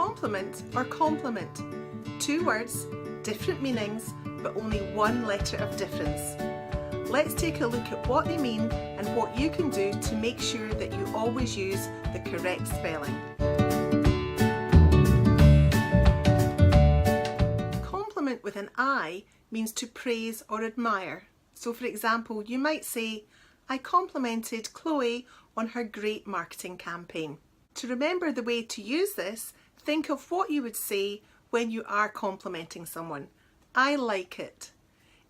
compliment or compliment? Two words, different meanings, but only one letter of difference. Let's take a look at what they mean and what you can do to make sure that you always use the correct spelling. Compliment with an I means to praise or admire. So for example, you might say, I complimented Chloe on her great marketing campaign. To remember the way to use this, think of what you would say when you are complimenting someone. I like it.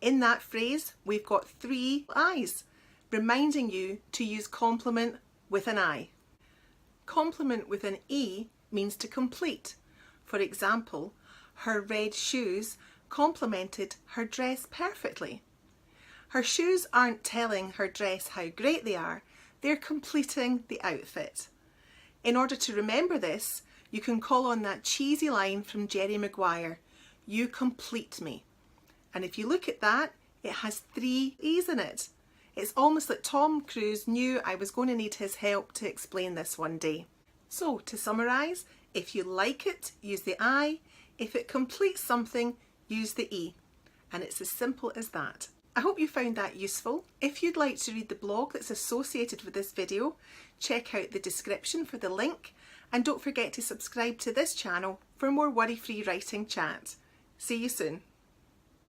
In that phrase, we've got three I's, reminding you to use compliment with an I. Compliment with an E means to complete. For example, her red shoes complemented her dress perfectly. Her shoes aren't telling her dress how great they are, they're completing the outfit. In order to remember this, you can call on that cheesy line from Jerry Maguire, you complete me. And if you look at that, it has three E's in it. It's almost like Tom Cruise knew I was going to need his help to explain this one day. So to summarise, if you like it, use the I. If it completes something, use the E. And it's as simple as that. I hope you found that useful. If you'd like to read the blog that's associated with this video, check out the description for the link, and don't forget to subscribe to this channel for more worry-free writing chat. See you soon.